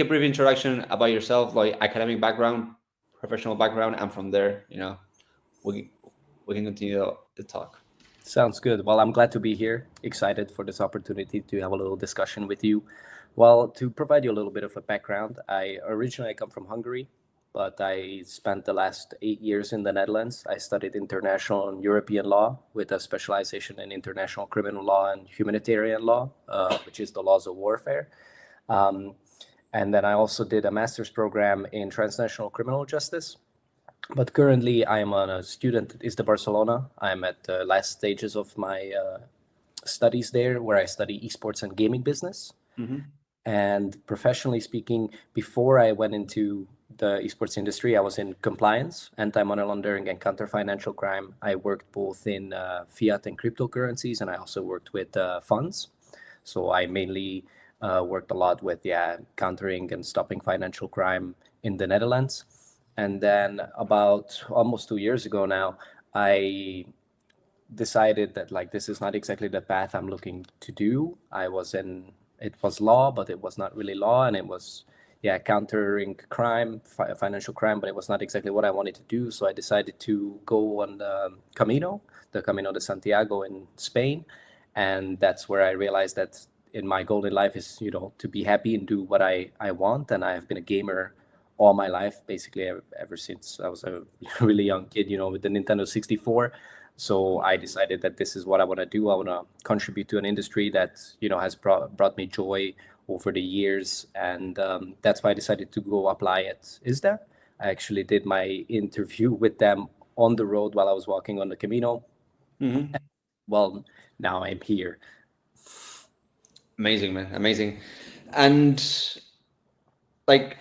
a brief introduction about yourself, like academic background, professional background, and from there, we we can continue the talk. Sounds good. Well, I'm glad to be here. Excited for this opportunity to have a little discussion with you. Well, to provide you a little bit of a background, I come from Hungary, but I spent the last 8 years in the Netherlands. I studied international and European law with a specialization in international criminal law and humanitarian law, which is the laws of warfare. Um, and then I also did a master's program in transnational criminal justice. But currently, I am a student at ISDE Barcelona. I'm at the last stages of my studies there, where I study esports and gaming business. Mm-hmm. And professionally speaking, before I went into the esports industry, I was in compliance, anti-money laundering, and counter-financial crime. I worked both in fiat and cryptocurrencies, and I also worked with funds. So I mainly worked a lot with countering and stopping financial crime in the Netherlands. And then about almost 2 years ago now, I decided that like this is not exactly the path I'm looking to do. It was law, but it was not really law, and it was countering crime, financial crime, but it was not exactly what I wanted to do. So I decided to go on the Camino de Santiago in Spain, and that's where I realized that in my goal in life is to be happy and do what I want. And I have been a gamer all my life, basically ever since I was a really young kid, with the Nintendo 64. So I decided that this is what I want to do. I want to contribute to an industry that has brought me joy over the years, and that's why I decided to go apply at ISDA. I actually did my interview with them on the road while I was walking on the Camino. Mm-hmm. Well, now I'm here. Amazing, man, amazing. And like,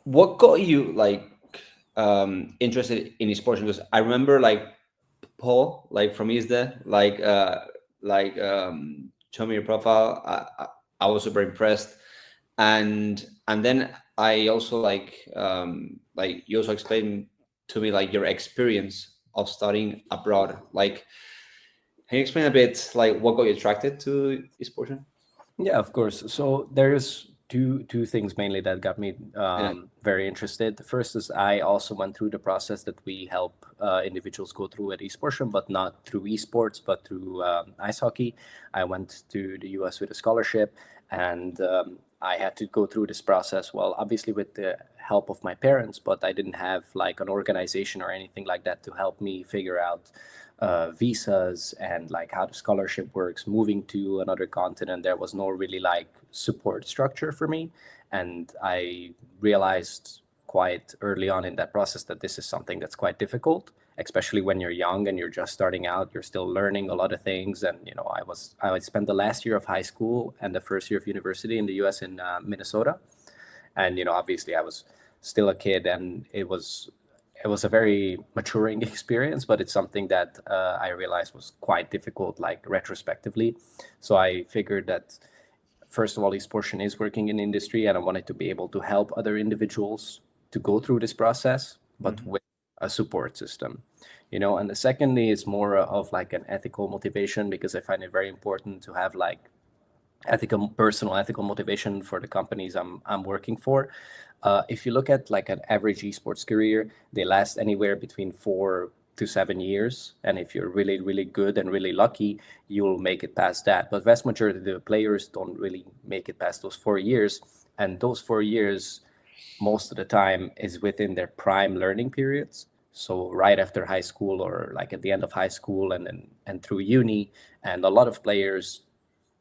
what got you like interested in esports? Because I remember like Paul, like from ISDA, show me your profile. I was super impressed, and then I also like you also explained to me like your experience of studying abroad. Like, can you explain a bit like what got you attracted to esports? Yeah, of course. So there's two things mainly that got me Yeah. very interested. The first is I also went through the process that we help individuals go through at Esportian, but not through esports, but through ice hockey. I went to the US with a scholarship, and I had to go through this process. Well, obviously with the help of my parents, but I didn't have like an organization or anything like that to help me figure out visas and like how the scholarship works. Moving to another continent, there was no really like support structure for me, and I realized quite early on in that process that this is something that's quite difficult, especially when you're young and you're just starting out. You're still learning a lot of things, and I spent the last year of high school and the first year of university in the US in Minnesota, and obviously I was still a kid, and it was a very maturing experience, but it's something that I realized was quite difficult, like retrospectively. So I figured that first of all, Esportian is working in industry, and I wanted to be able to help other individuals to go through this process, but Mhm. with a support system. And the secondly is more of like an ethical motivation, because I find it very important to have like personal ethical motivation for the companies I'm working for. If you look at like an average esports career, they last anywhere between 4 to 7 years, and if you're really really good and really lucky, you'll make it past that. But vast majority of the players don't really make it past those 4 years, and those 4 years most of the time is within their prime learning periods. So right after high school, or like at the end of high school, and through uni. And a lot of players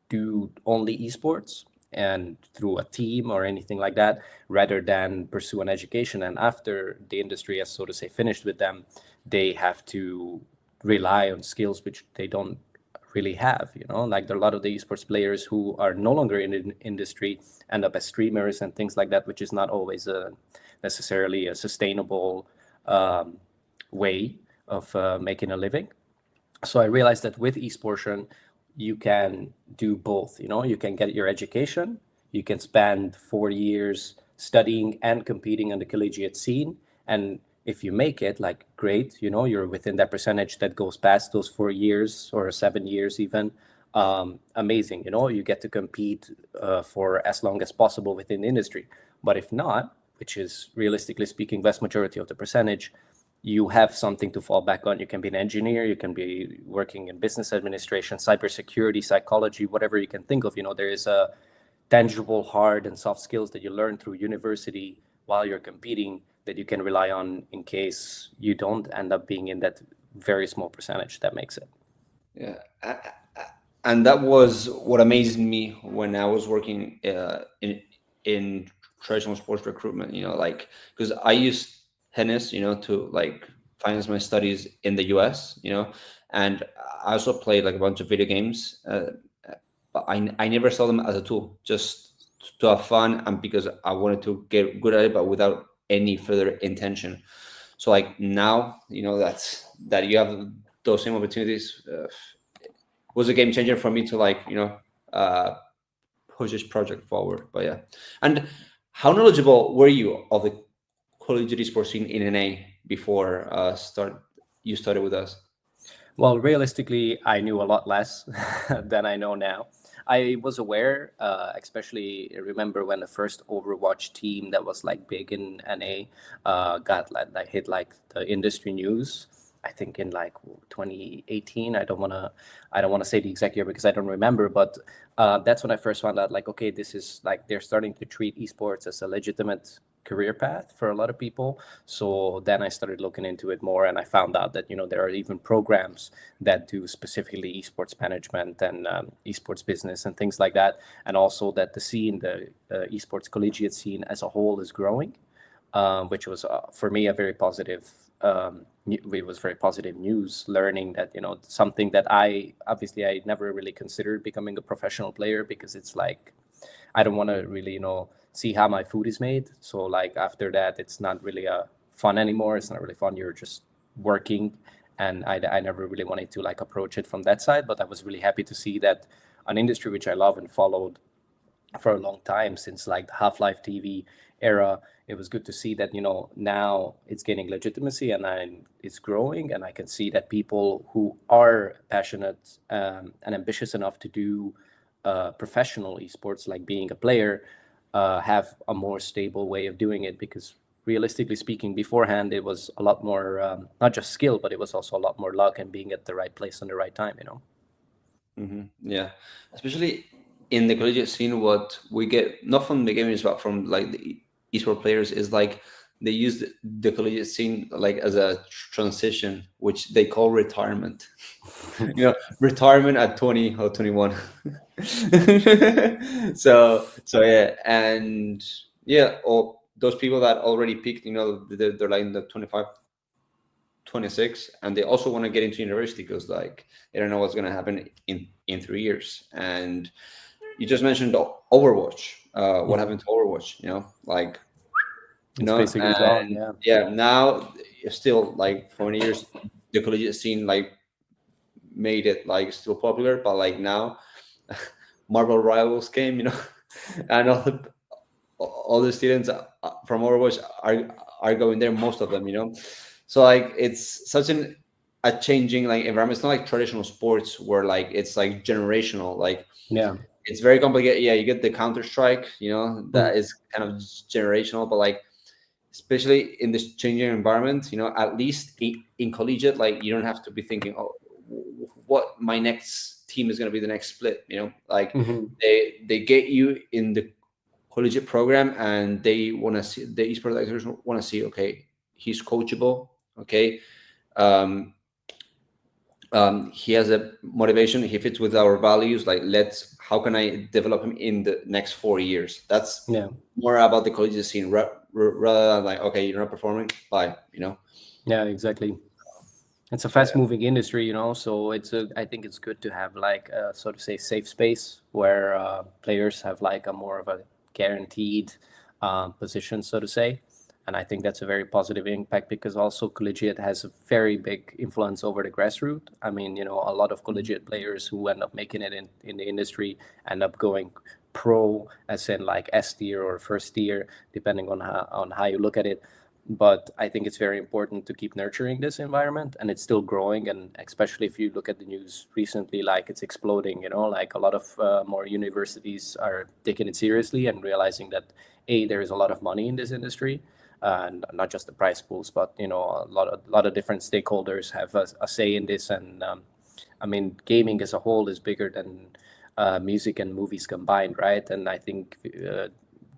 do only esports and through a team or anything like that, rather than pursue an education. And after the industry has, so to say, finished with them, they have to rely on skills which they don't really have. Like there are a lot of the esports players who are no longer in the industry, end up as streamers and things like that, which is not always necessarily a sustainable way of making a living. So I realized that with esportion, you can do both. You can get your education, you can spend 4 years studying and competing on the collegiate scene, and if you make it, like, great, you're within that percentage that goes past those 4 years or 7 years even. amazing. You get to compete for as long as possible within the industry. But if not, which is realistically speaking vast majority of the percentage, you have something to fall back on. You can be an engineer, you can be working in business administration, cybersecurity, psychology, whatever you can think of. There is a tangible hard and soft skills that you learn through university while you're competing that you can rely on in case you don't end up being in that very small percentage that makes it. Yeah, and that was what amazed me when I was working in traditional sports recruitment. Like, because I used tennis, to like finance my studies in the US. And I also played like a bunch of video games, but I never saw them as a tool, just to have fun and because I wanted to get good at it, but without any further intention. So like now, that you have those same opportunities. Was a game changer for me to like push this project forward. But yeah, and how knowledgeable were you of the collegiate esports scene in NA before you started with us? Well, realistically, I knew a lot less than I know now. I was aware, especially remember when the first Overwatch team that was like big in NA got like hit like the industry news. I think in like 2018. I don't wanna say the exact year because I don't remember, but that's when I first found out like, okay, this is like they're starting to treat esports as a legitimate career path for a lot of people. So then I started looking into it more, and I found out that there are even programs that do specifically esports management and esports business and things like that, and also that the esports collegiate scene as a whole is growing, which was for me a very positive. It was very positive news learning that something that I never really considered becoming a professional player, because it's like I don't want to really see how my food is made. So like after that, it's not really fun anymore. It's not really fun. You're just working, and I never really wanted to like approach it from that side. But I was really happy to see that an industry which I love and followed for a long time, since like the Half-Life TV era. It was good to see that now it's gaining legitimacy, and it's growing, and I can see that people who are passionate and ambitious enough to do professional esports, like being a player, have a more stable way of doing it. Because realistically speaking, beforehand it was a lot more not just skill, but it was also a lot more luck and being at the right place on the right time. Yeah, especially in the collegiate scene, what we get not from the gamers but from like the esport players is like they use the collegiate scene like as a transition, which they call retirement. Retirement at 20 or 21. So yeah, and yeah, or those people that already peaked, they're like in the 25, 26, and they also want to get into university because like they don't know what's going to happen in 3 years. And you just mentioned Overwatch. What happened to Overwatch? Like It's basically gone. and Yeah. now it's still like for many years the collegiate scene like made it like still popular, but like now Marvel Rivals came, and all the students from Overwatch are going there, most of them, so like it's such a changing like environment. It's not like traditional sports where like it's like generational, like Yeah. it's very complicated. Yeah, you get the Counter-Strike, that is kind of generational, but like especially in this changing environment, at least in collegiate, like you don't have to be thinking, oh, what my next team is going to be the next split, like they get you in the collegiate program, and they want to see the esports directors want to see, okay, he's coachable, okay, he has a motivation, he fits with our values, like how can I develop him in the next 4 years? That's more about the collegiate scene rather than like, okay, you're not performing, bye. Yeah, exactly. It's a fast-moving industry, so I think it's good to have like a, so to say, safe space where players have like a more of a guaranteed position, so to say. And I think that's a very positive impact, because also collegiate has a very big influence over the grassroots. I mean, a lot of collegiate players who end up making it in the industry end up going pro, as in like S tier or first tier, depending on how you look at it. But I think it's very important to keep nurturing this environment, and it's still growing. And especially if you look at the news recently, like it's exploding, like a lot of more universities are taking it seriously and realizing that there is a lot of money in this industry, and not just the prize pools, but a lot of different stakeholders have a say in this. And I mean, gaming as a whole is bigger than music and movies combined, right? And I think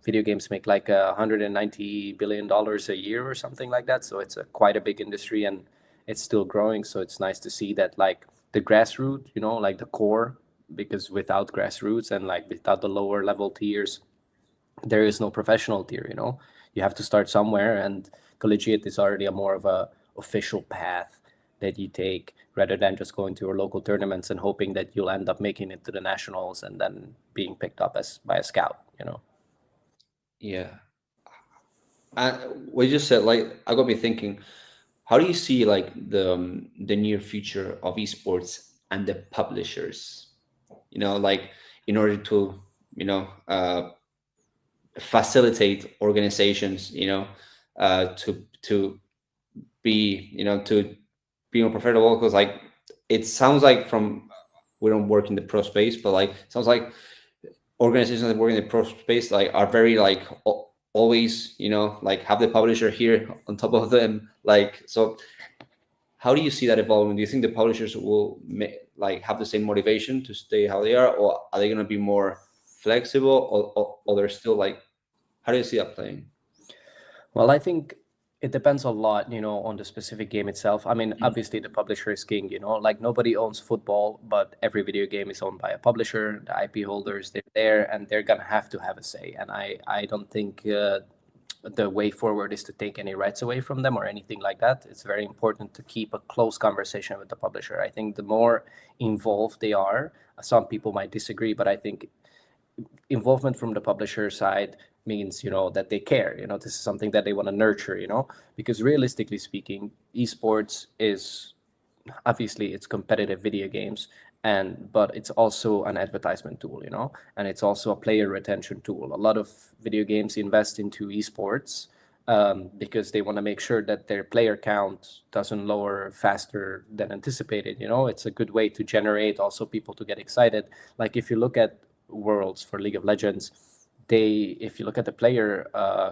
video games make like $190 billion a year or something like that. So it's quite a big industry, and it's still growing. So it's nice to see that like the grassroots, like the core, because without grassroots and like without the lower level tiers, there is no professional tier. You have to start somewhere, and collegiate is already a more of a official path that you take, rather than just going to your local tournaments and hoping that you'll end up making it to the nationals and then being picked up as by a scout. Yeah. And what you just said, like, I got me thinking, how do you see like the near future of esports and the publishers? Like, in order to, facilitate organizations, to be, to be more profitable. Because like, it sounds like, from, we don't work in the pro space, but like, it sounds like organizations that work in the pro space like are very like always, like, have the publisher here on top of them. Like, so how do you see that evolving? Do you think the publishers will like have the same motivation to stay how they are, or are they going to be more flexible, or they're still like, how do you see that playing? Well, I think it depends a lot, on the specific game itself. I mean, obviously the publisher is king, like nobody owns football, but every video game is owned by a publisher. The IP holders, they're there, and they're gonna have to have a say. And I don't think the way forward is to take any rights away from them or anything like that. It's very important to keep a close conversation with the publisher. I think the more involved they are, some people might disagree, but I think involvement from the publisher side means that they care. This is something that they want to nurture. Because realistically speaking, esports is obviously it's competitive video games, but it's also an advertisement tool, and it's also a player retention tool. A lot of video games invest into esports because they want to make sure that their player count doesn't lower faster than anticipated. It's a good way to generate also people to get excited. Like if you look at Worlds for League of Legends, if you look at the player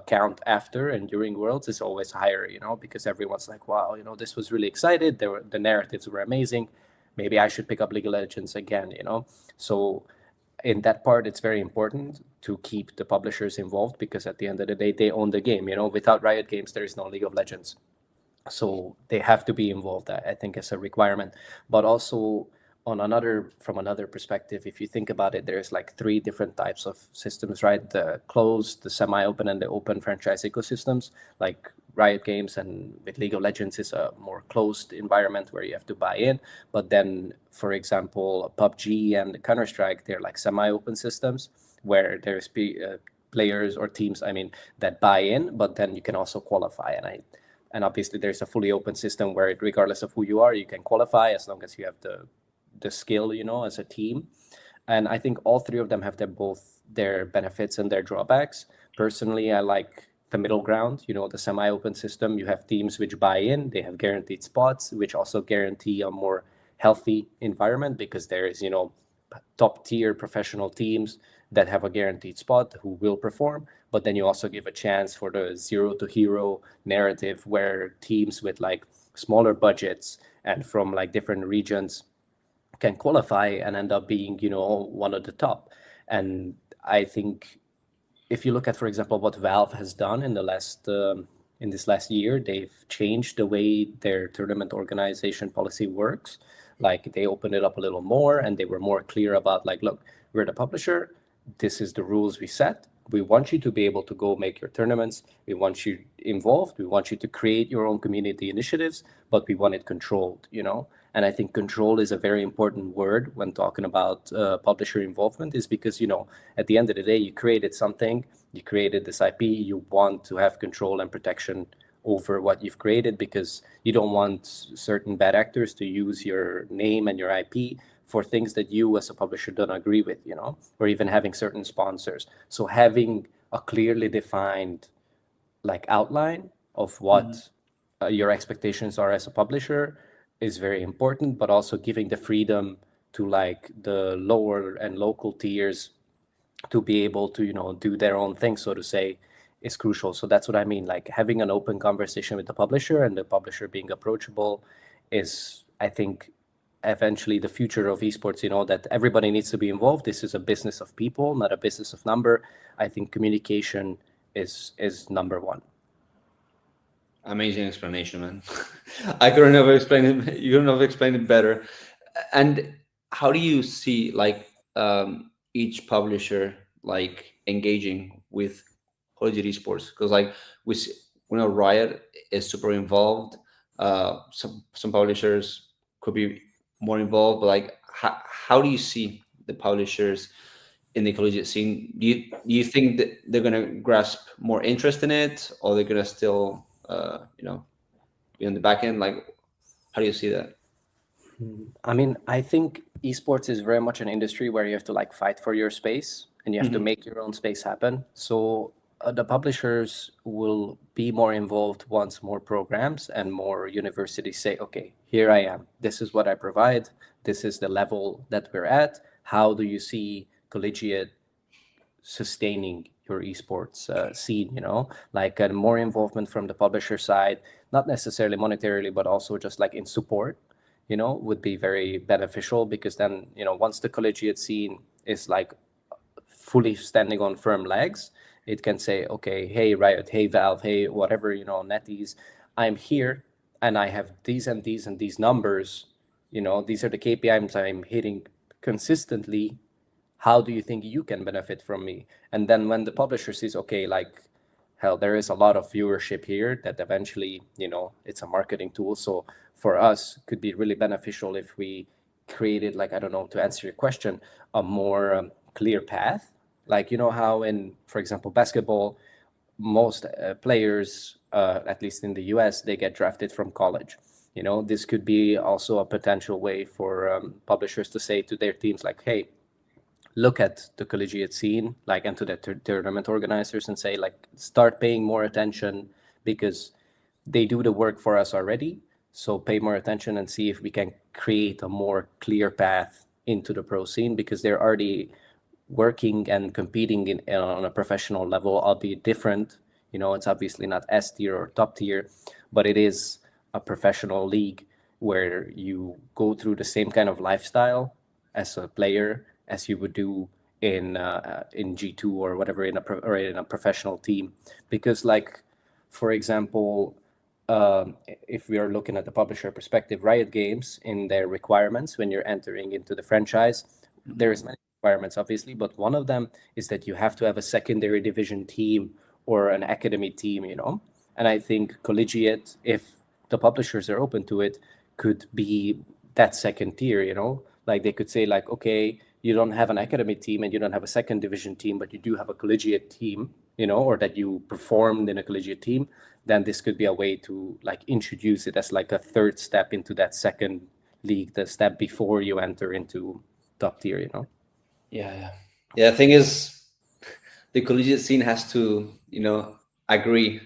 count after and during Worlds, it's always higher, because everyone's like, wow, this was really excited. The narratives were amazing. Maybe I should pick up League of Legends again, So in that part, it's very important to keep the publishers involved, because at the end of the day, they own the game. Without Riot Games, there is no League of Legends. So they have to be involved, I think, as a requirement. But also from another perspective, if you think about it, there's like three different types of systems, right? The closed, the semi-open, and the open franchise ecosystems. Like Riot Games and with League of Legends is a more closed environment where you have to buy in. But then, for example, PUBG and Counter-Strike, they're like semi-open systems where there's players or teams, that buy in, but then you can also qualify. And obviously there's a fully open system where, regardless of who you are, you can qualify as long as you have the skill, as a team. And I think all three of them have both their benefits and their drawbacks. Personally, I like the middle ground, the semi-open system. You have teams which buy in, they have guaranteed spots, which also guarantee a more healthy environment, because there is, top tier professional teams that have a guaranteed spot who will perform. But then you also give a chance for the zero to hero narrative, where teams with like smaller budgets and from like different regions can qualify and end up being, one of the top. And I think if you look at, for example, what Valve has done in this last year, they've changed the way their tournament organization policy works. Like they opened it up a little more, and they were more clear about like, look, we're the publisher. This is the rules we set. We want you to be able to go make your tournaments. We want you involved. We want you to create your own community initiatives, but we want it controlled, And I think control is a very important word when talking about publisher involvement, is because, at the end of the day, you created something, you created this IP, you want to have control and protection over what you've created, because you don't want certain bad actors to use your name and your IP for things that you as a publisher don't agree with, or even having certain sponsors. So having a clearly defined like outline of what your expectations are as a publisher is very important, but also giving the freedom to like the lower and local tiers to be able to, you know, do their own thing, so to say, is crucial. So that's what I mean, like having an open conversation with the publisher and the publisher being approachable is, I think, eventually the future of esports, you know, that everybody needs to be involved. This is a business of people, not a business of number. I think communication is number one. Amazing explanation, man. I couldn't have explained it. You couldn't have explained it better. And how do you see like each publisher like engaging with collegiate esports? Because like we know Riot is super involved. Some publishers could be more involved, but like how do you see the publishers in the collegiate scene? Do you think that they're gonna grasp more interest in it, or they're gonna still be on the back end? Like, how do you see that? I mean, I think esports is very much an industry where you have to like fight for your space and you have to make your own space happen. So the publishers will be more involved once more programs and more universities say, okay, here I am. This is what I provide. This is the level that we're at. How do you see collegiate sustaining your esports scene, you know, like more involvement from the publisher side, not necessarily monetarily, but also just like in support, you know, would be very beneficial, because then, you know, once the collegiate scene is like fully standing on firm legs, it can say, okay, hey Riot, hey Valve, hey whatever, you know, NetEase, I'm here and I have these and these and these numbers, you know, these are the KPIs I'm hitting consistently. How do you think you can benefit from me? And then when the publisher sees, okay, like, hell, there is a lot of viewership here, that eventually, you know, it's a marketing tool. So for us, could be really beneficial if we created, like, I don't know, to answer your question, a more clear path. Like, you know how in, for example, basketball, most players, at least in the US, they get drafted from college. You know, this could be also a potential way for publishers to say to their teams, like, hey, look at the collegiate scene, like, and to the tournament organizers, and say, like, start paying more attention, because they do the work for us already. So pay more attention and see if we can create a more clear path into the pro scene, because they're already working and competing on a professional level, albeit different. You know, it's obviously not S tier or top tier, but it is a professional league where you go through the same kind of lifestyle as a player as you would do in G2 or whatever, in a professional team. Because, like, for example, if we are looking at the publisher perspective, Riot Games, in their requirements when you're entering into the franchise, there's many requirements, obviously, but one of them is that you have to have a secondary division team or an academy team, you know. And I think collegiate, if the publishers are open to it, could be that second tier, you know. Like, they could say, like, okay, you don't have an academy team and you don't have a second division team, but you do have a collegiate team, you know, or that you performed in a collegiate team, then this could be a way to, like, introduce it as like a third step into that second league, the step before you enter into top tier, you know. Yeah. The thing is, the collegiate scene has to, agree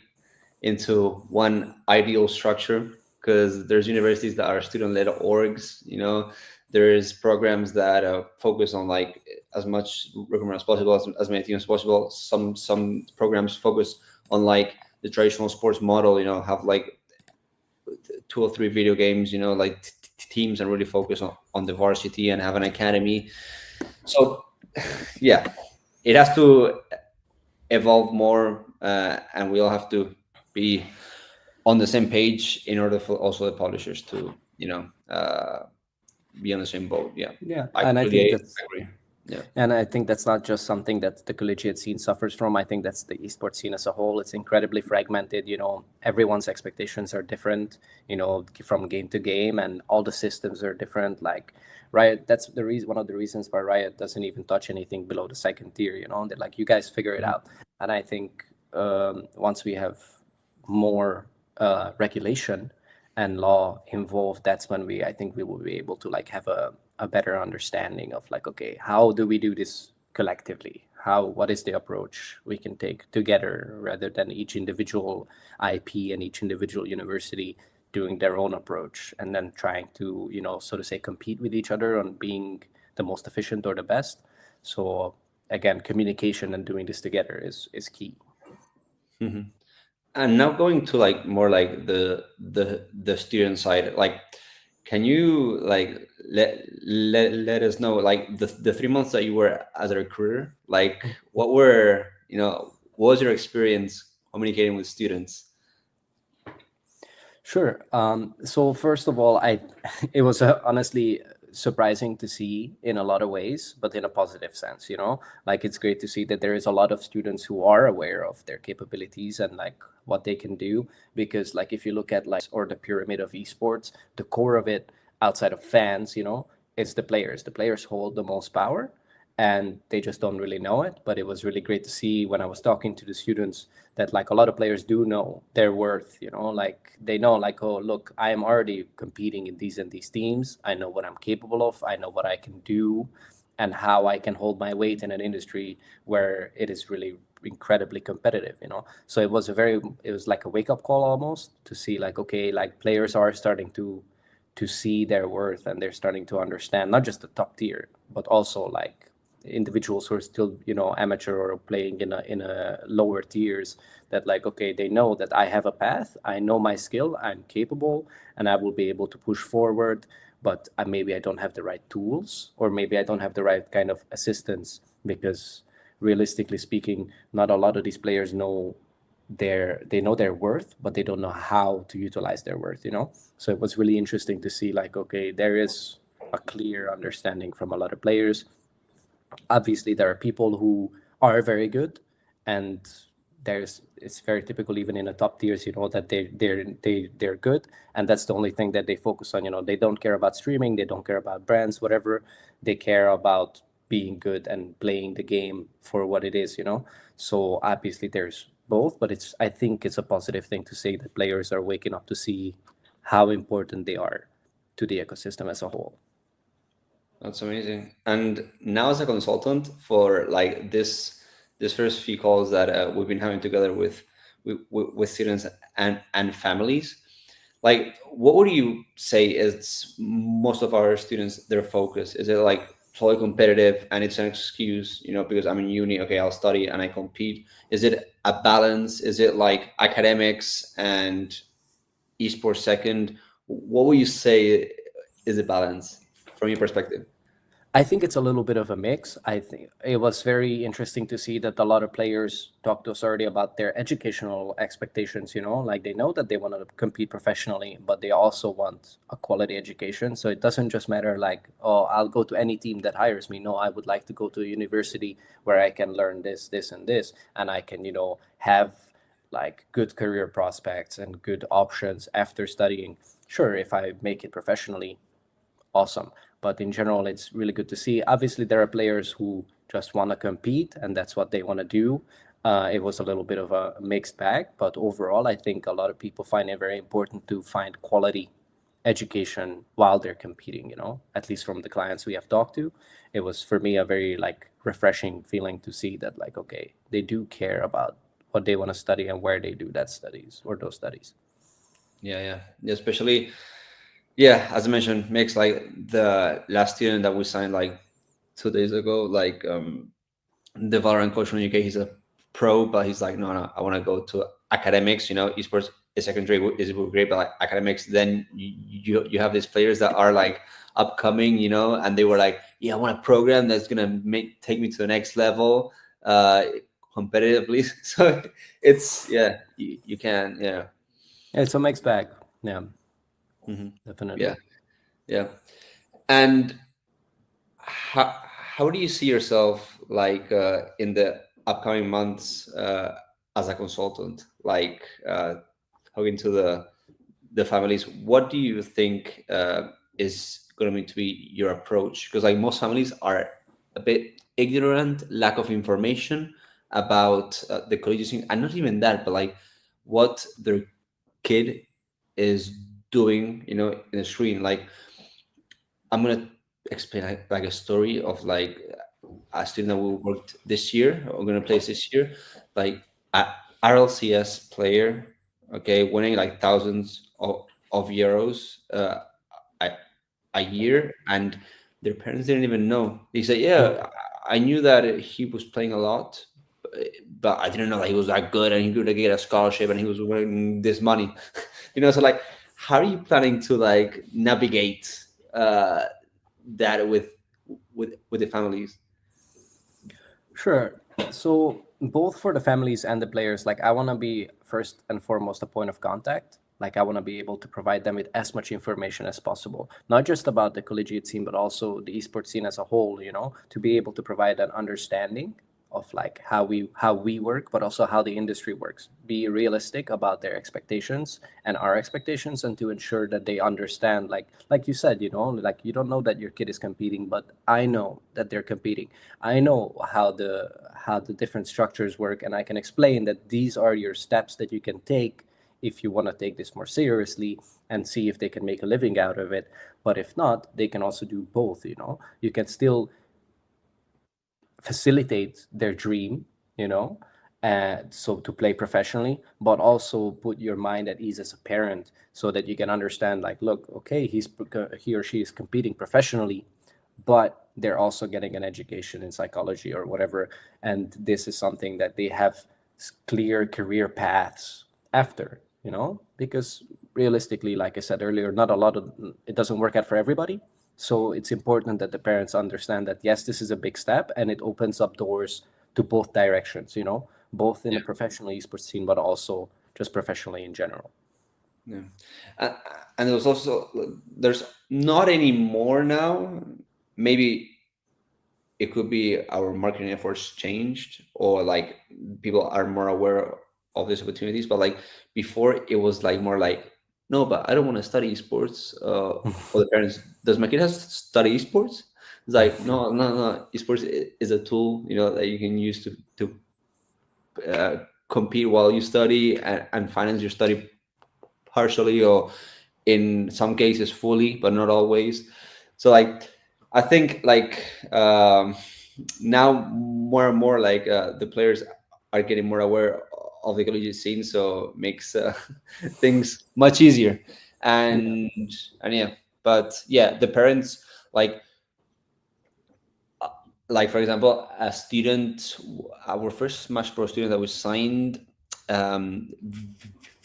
into one ideal structure, because there's universities that are student-led orgs. There's programs that focus on like as much recruitment as possible, as many teams as possible. Some programs focus on like the traditional sports model, have like 2 or 3 video games, like teams, and really focus on the varsity and have an academy. So yeah, it has to evolve more, and we all have to be on the same page in order for also the publishers to be on the same boat. Yeah, I and I think completely that's agree. Yeah. And I think that's not just something that the collegiate scene suffers from. I think that's the esports scene as a whole. It's incredibly fragmented. Everyone's expectations are different, from game to game, and all the systems are different. Like Riot, that's the reason. One of the reasons why Riot doesn't even touch anything below the second tier. They're like, you guys figure it out. And I think once we have more regulation and law involved, that's when I think we will be able to like have a better understanding of like, okay, how do we do this collectively? what is the approach we can take together rather than each individual IP and each individual university doing their own approach and then trying to, so to say, compete with each other on being the most efficient or the best. So again, communication and doing this together is key. Mhm. And now going to like more like the student side, like can you like let us know like the 3 months that you were as a recruiter, like what were, what was your experience communicating with students? Sure. So first of all, it was honestly surprising to see in a lot of ways, but in a positive sense. Like it's great to see that there is a lot of students who are aware of their capabilities and like what they can do. Because like if you look at like or the pyramid of esports, the core of it, outside of fans, is the players. The players hold the most power, and they just don't really know it. But it was really great to see when I was talking to the students that like a lot of players do know their worth, like they know like, oh, look, I am already competing in these and these teams. I know what I'm capable of. I know what I can do and how I can hold my weight in an industry where it is really incredibly competitive. So it was like a wake up call almost to see like, okay, like players are starting to see their worth, and they're starting to understand not just the top tier, but also like individuals who are still amateur or playing in a lower tiers, that like, okay, they know that I have a path, I know my skill, I'm capable, and I will be able to push forward. But maybe I don't have the right tools, or maybe I don't have the right kind of assistance, because realistically speaking, not a lot of these players know they know their worth, but they don't know how to utilize their worth. So it was really interesting to see like, okay, there is a clear understanding from a lot of players. Obviously there are people who are very good, and it's very typical even in the top tiers, that they're good, and that's the only thing that they focus on. They don't care about streaming, they don't care about brands, whatever. They care about being good and playing the game for what it is. So obviously there's both, but I think it's a positive thing to say that players are waking up to see how important they are to the ecosystem as a whole. That's amazing. And now as a consultant for like this first few calls that we've been having together with students and families, like what would you say is most of our students their focus? Is it like totally competitive and it's an excuse, because I'm in uni, okay, I'll study and I compete? Is it a balance? Is it like academics and esports second? What would you say is the balance from your perspective? I think it's a little bit of a mix. I think it was very interesting to see that a lot of players talked to us already about their educational expectations, like they know that they want to compete professionally, but they also want a quality education. So it doesn't just matter like, oh, I'll go to any team that hires me. No, I would like to go to a university where I can learn this, this, and this, and I can, have like good career prospects and good options after studying. Sure, if I make it professionally, awesome. But in general, it's really good to see. Obviously, there are players who just want to compete, and that's what they want to do. It was a little bit of a mixed bag, but overall, I think a lot of people find it very important to find quality education while they're competing. At least from the clients we have talked to, it was for me a very like refreshing feeling to see that like, okay, they do care about what they want to study and where they do that studies or those studies. Yeah, especially, yeah, as I mentioned, makes like the last student that we signed like 2 days ago, like the Valorant coach from UK, he's a pro, but he's like, no, I want to go to academics. Esports is secondary, is great, but like academics, then you have these players that are like upcoming, and they were like, yeah, I want a program that's gonna take me to the next level, competitively. So it's, yeah, you can, yeah. It's a mixed bag. Yeah, Hmm. definitely. Yeah, yeah. And how do you see yourself like in the upcoming months as a consultant, like talking to the families? What do you think is going to be your approach? Because like most families are a bit ignorant, lack of information about the collegiate scene, and not even that, but like what their kid is doing, in the screen. Like I'm gonna explain like a story of like a student that we worked this year, or we're gonna place this year, like a RLCS player, okay, winning like thousands of euros a, a year, and their parents didn't even know. They said, Mm. "Yeah, I knew that he was playing a lot, but I didn't know that he was that good and he could get a scholarship and he was winning this money." So like, how are you planning to like navigate uh, that with the families? Sure. So both for the families and the players, like I want to be first and foremost a point of contact. Like I want to be able to provide them with as much information as possible, not just about the collegiate scene, but also the esports scene as a whole. To be able to provide an understanding of like how we work, but also how the industry works. Be realistic about their expectations and our expectations, and to ensure that they understand. Like you said, like you don't know that your kid is competing, but I know that they're competing. I know how the different structures work, and I can explain that these are your steps that you can take if you want to take this more seriously and see if they can make a living out of it. But if not, they can also do both. You can still facilitate their dream, and so to play professionally, but also put your mind at ease as a parent so that you can understand, like, look, okay, he or she is competing professionally, but they're also getting an education in psychology or whatever, and this is something that they have clear career paths after, because realistically, like I said earlier, not a lot of it doesn't work out for everybody. So it's important that the parents understand that yes, this is a big step, and it opens up doors to both directions, both in the professional esports scene, but also just professionally in general. Yeah. Uh, and there's not any more now. Maybe it could be our marketing efforts changed, or like people are more aware of these opportunities. But like before, it was like more like, no, but I don't want to study sports. Or the parents, does my kid has to study esports? It's like, no, no, no. Esports is a tool, that you can use to compete while you study, and finance your study partially, or in some cases fully, but not always. So like, I think like, now more and more, like, the players are getting more aware of the collegiate scene, so makes things much easier. Yeah. And yeah, but yeah, the parents, like, uh, like for example, a student, our first Smash Bros student that we signed, um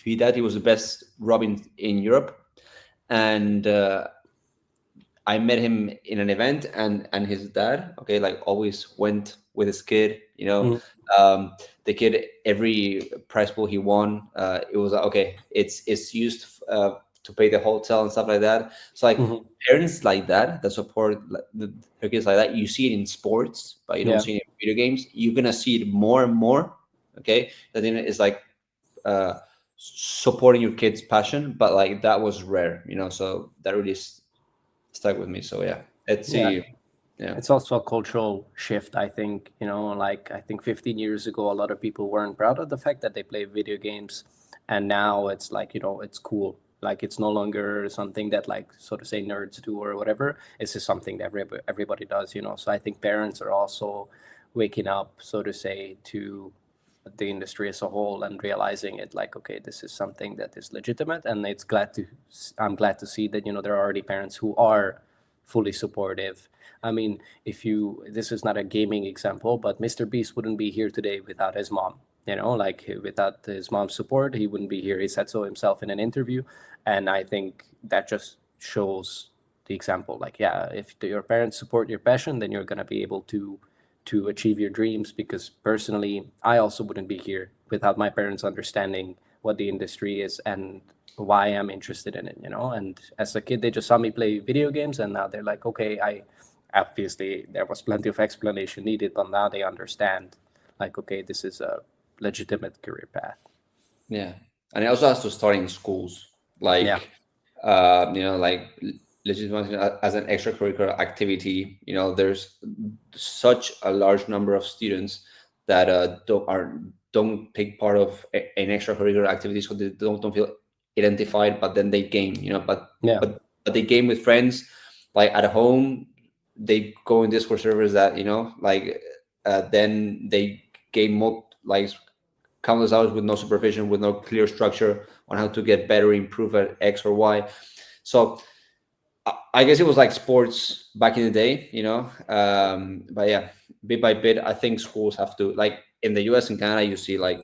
Vidal, he was the best Robin in Europe. And I met him in an event, and his dad, okay, like always went with his kid. Mhm. The kid, every prize pool he won, it was like, okay, it's used to pay the hotel and stuff like that. So like, Mhm. parents like that support their kids like that. You see it in sports, but you don't Yeah. see it in video games. You're gonna see it more and more. Okay, that then it's like, uh, supporting your kid's passion, but like that was rare. So that really stuck with me. So yeah, let's Yeah. see. Yeah, It's also a cultural shift, I think. Like I think 15 years ago, a lot of people weren't proud of the fact that they play video games, and now it's like, it's cool. Like it's no longer something that, like, so to say, nerds do or whatever. It's just something that everybody does. So I think parents are also waking up, so to say, to the industry as a whole, and realizing it, like, okay, this is something that is legitimate, and I'm glad to see that, there are already parents who are fully supportive. I mean, if you this is not a gaming example, but Mr. Beast wouldn't be here today without his mom. Like without his mom's support, he wouldn't be here. He said so himself in an interview, and I think that just shows the example. Like, yeah, if your parents support your passion, then you're gonna be able to achieve your dreams. Because personally, I also wouldn't be here without my parents understanding what the industry is and why I'm interested in it. And as a kid, they just saw me play video games, and now they're like, okay, I obviously there was plenty of explanation needed, but now they understand, like, okay, this is a legitimate career path. yeah, and it also has to start in schools, Yeah. like, like legitimate as an extracurricular activity. There's such a large number of students that don't take part of an extracurricular activity, so they don't feel identified, but then they game. But Yeah. but but they game with friends, like at home. they go in Discord servers that then they gain more like countless hours with no supervision, with no clear structure on how to get better, improve at X or Y. So I guess it was like sports back in the day, but yeah, bit by bit, I think schools have to, like in the US and Canada, you see like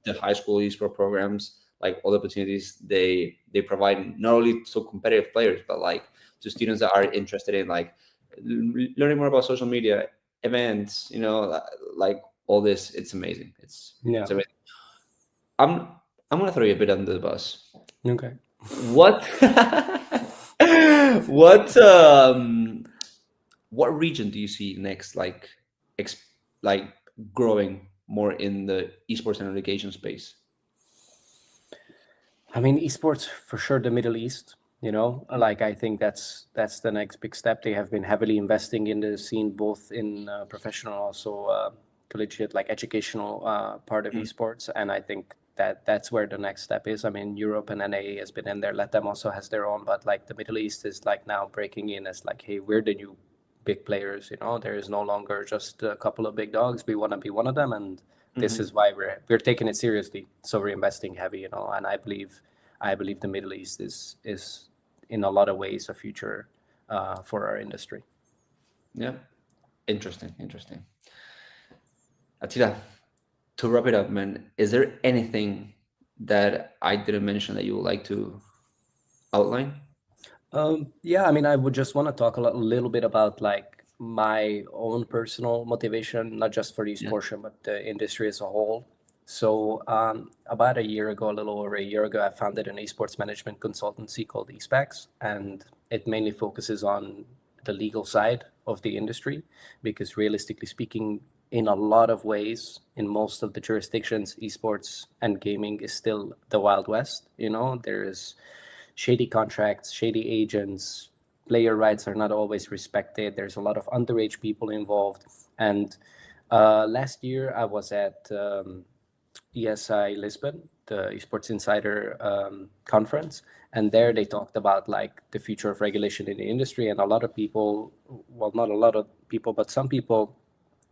the high school esport programs, like all the opportunities they provide, not only to competitive players, but like to students that are interested in like learning more about social media, events, like all this. It's amazing. It's amazing. I'm I'm gonna throw you a bit under the bus. Okay. What what um what region do you see next, like like growing more in the esports and education space? I mean, esports for sure, the Middle East, like I think that's the next big step. They have been heavily investing in the scene, both in professional, also collegiate, like educational part of Mm. esports. And I think that's where the next step is. I mean, Europe and NA has been in there. LATAM also has their own, but like the Middle East is like now breaking in as like, hey, we're the new big players. There is no longer just a couple of big dogs. We want to be one of them, and this is Mhm. why we're taking it seriously. So we're investing heavy, and I believe the Middle East is in a lot of ways a future for our industry. Yeah, interesting. Attila, to wrap it up, man, is there anything that I didn't mention that you would like to outline? Yeah, I mean, I would just want to talk a little bit about like my own personal motivation, not just for Yeah. Esportian, but the industry as a whole. So, about a year ago, a little over a year ago, I founded an esports management consultancy called Especs, and it mainly focuses on the legal side of the industry, because realistically speaking, in a lot of ways, in most of the jurisdictions, esports and gaming is still the Wild West. There's shady contracts, shady agents, player rights are not always respected. There's a lot of underage people involved. And last year I was at ESI Lisbon, the Esports Insider conference, and there they talked about like the future of regulation in the industry. And a lot of people, well, not a lot of people, but some people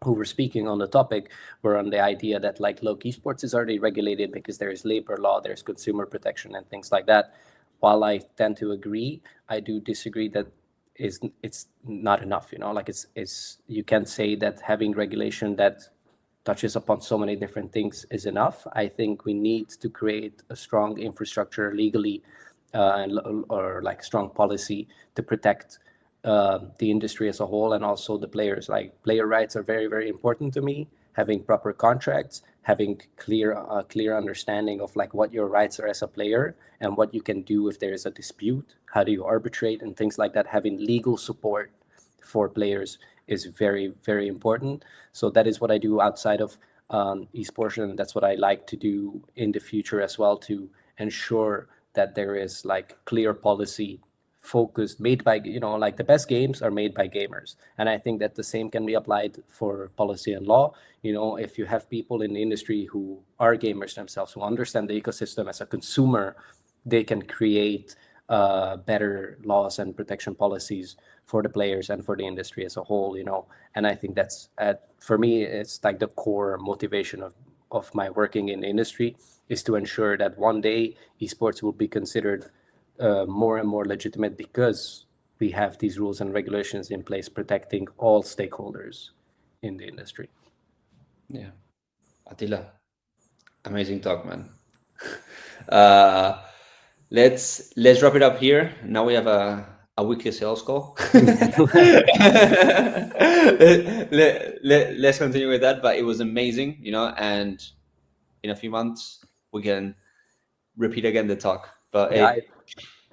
who were speaking on the topic were on the idea that like, look, esports is already regulated because there's labor law, there's consumer protection and things like that. While I tend to agree, I do disagree that it's not enough. Like it's you can't say that having regulation that touches upon so many different things is enough. I think we need to create a strong infrastructure legally, or like strong policy to protect the industry as a whole, and also the players. Like player rights are very, very important to me. Having proper contracts, having clear understanding of like what your rights are as a player and what you can do if there is a dispute, how do you arbitrate and things like that. Having legal support for players is very, very important. So that is what I do outside of esports, and that's what I like to do in the future as well, to ensure that there is like clear policy focused, made by, like the best games are made by gamers. And I think that the same can be applied for policy and law. If you have people in the industry who are gamers themselves, who understand the ecosystem as a consumer, they can create better laws and protection policies for the players and for the industry as a whole. And I think that's, for me, it's like the core motivation of my working in the industry, is to ensure that one day esports will be considered more and more legitimate, because we have these rules and regulations in place protecting all stakeholders in the industry. Yeah. Attila, amazing talk, man. uh let's wrap it up here. Now we have a weekly sales call. Let's continue with that, but it was amazing, and in a few months we can repeat again the talk. But Yeah, hey,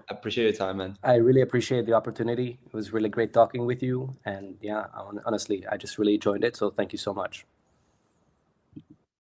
I appreciate your time, man. I really appreciate the opportunity. It was really great talking with you. And yeah, honestly, I just really enjoyed it. So thank you so much.